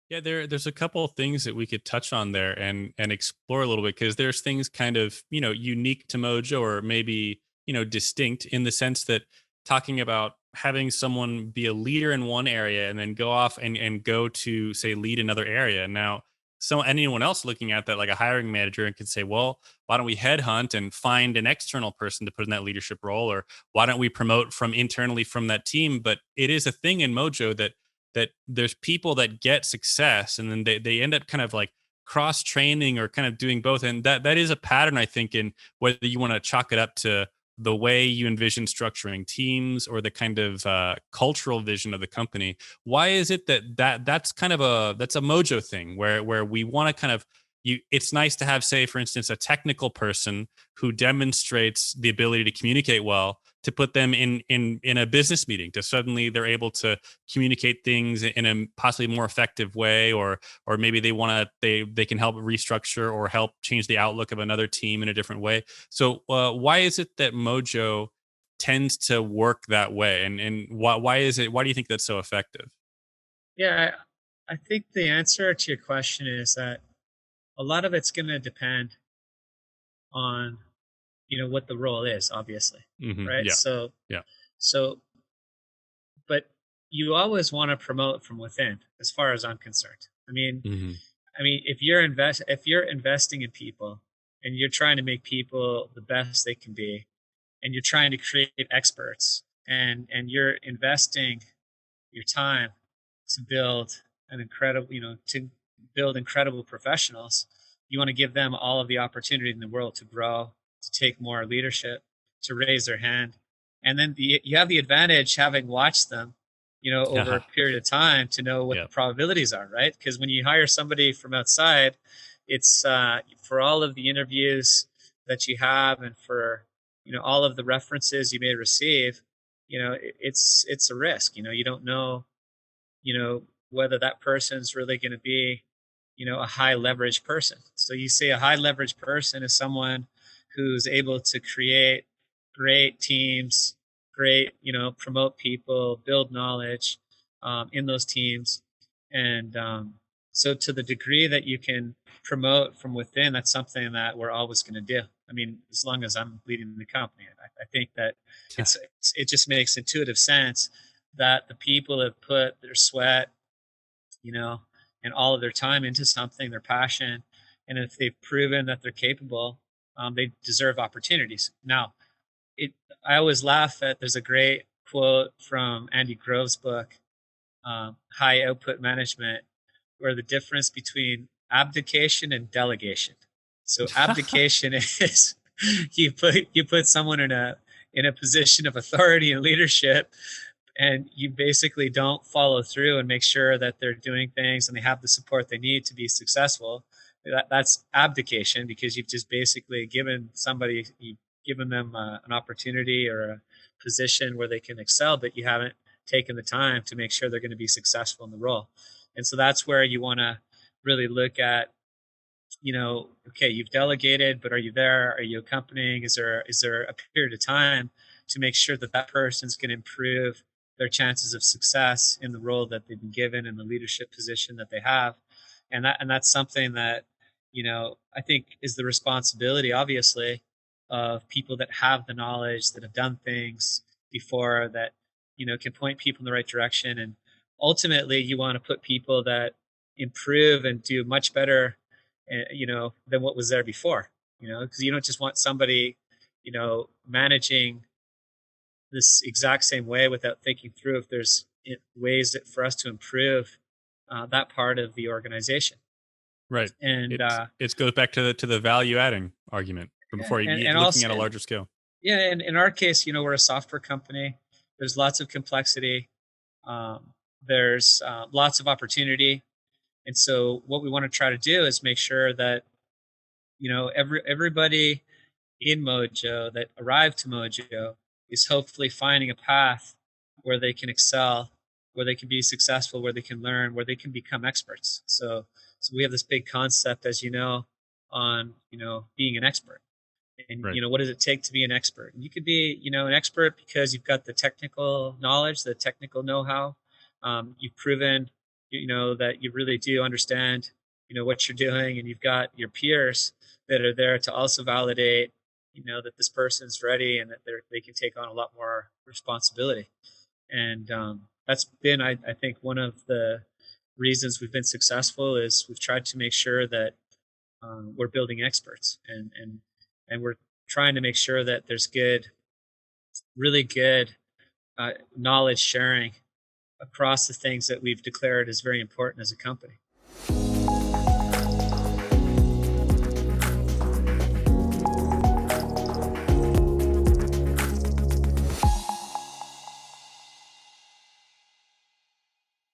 Yeah, there's a couple of things that we could touch on there and explore a little bit because there's things kind of, unique to Mojo or maybe, distinct in the sense that talking about having someone be a leader in one area and then go off and go to say lead another area. Now, so anyone else looking at that like a hiring manager and could say, well, why don't we headhunt and find an external person to put in that leadership role? Or why don't we promote from internally from that team? But it is a thing in Mojo that there's people that get success and then they end up kind of like cross training or kind of doing both, and that is a pattern I think in whether you want to chalk it up to the way you envision structuring teams or the kind of cultural vision of the company. Why is it that's kind of that's a Mojo thing where we want to kind of it's nice to have, say for instance, a technical person who demonstrates the ability to communicate well, to put them in a business meeting, to suddenly they're able to communicate things in a possibly more effective way, or maybe they can help restructure or help change the outlook of another team in a different way. So why is it that Mojo tends to work that way, and why do you think that's so effective? Yeah, I think the answer to your question is that a lot of it's going to depend on what the role is, obviously, right? Yeah, So yeah. so but you always want to promote from within, as far as I'm concerned. Hmm. If you're investing in people and you're trying to make people the best they can be, and you're trying to create experts, and you're investing your time to build an incredible, to build incredible professionals. You want to give them all of the opportunity in the world to grow, to take more leadership, to raise their hand. And then you have the advantage, having watched them, over a Yeah, period of time, to know what the yeah, probabilities are, right? Because when you hire somebody from outside, it's for all of the interviews that you have, and for all of the references you may receive, it's a risk. You don't know, whether that person's really going to be, a high leverage person. So you say a high leverage person is someone who's able to create great teams, great, promote people, build knowledge in those teams. And so to the degree that you can promote from within, that's something that we're always going to do. As long as I'm leading the company, I think that it just makes intuitive sense that the people have put their sweat, you know, and all of their time into something, their passion, and if they've proven that they're capable, they deserve opportunities. Now, it I always laugh at, there's a great quote from Andy Grove's book, High Output Management, where the difference between abdication and delegation. So abdication is you put someone in a position of authority and leadership, and you basically don't follow through and make sure that they're doing things and they have the support they need to be successful. That's abdication, because you've just basically you've given them an opportunity or a position where they can excel, but you haven't taken the time to make sure they're going to be successful in the role. And so that's where you want to really look at, okay, you've delegated, but are you there? Are you accompanying? Is there a period of time to make sure that that person's going to improve their chances of success in the role that they've been given, in the leadership position that they have? And that's something that, I think is the responsibility, obviously, of people that have the knowledge, that have done things before, that can point people in the right direction. And ultimately, you want to put people that improve and do much better, than what was there before. Because you don't just want somebody, managing this exact same way without thinking through if there's ways for us to improve that part of the organization. right. And It goes back to the value adding argument from yeah, before, and looking also, at a larger scale. yeah, and in our case, we're a software company. There's lots of complexity. There's lots of opportunity. And so what we want to try to do is make sure that everybody in Mojo that arrived to Mojo is hopefully finding a path where they can excel, where they can be successful, where they can learn, where they can become experts. So we have this big concept, as you know, on being an expert. And Right. what does it take to be an expert? And you could be an expert because you've got the technical knowledge, the technical know-how. You've proven that you really do understand, what you're doing, and you've got your peers that are there to also validate, that this person's ready and that they can take on a lot more responsibility. And that's been, I think, one of the reasons we've been successful is we've tried to make sure that we're building experts, and we're trying to make sure that there's really good knowledge sharing across the things that we've declared as very important as a company.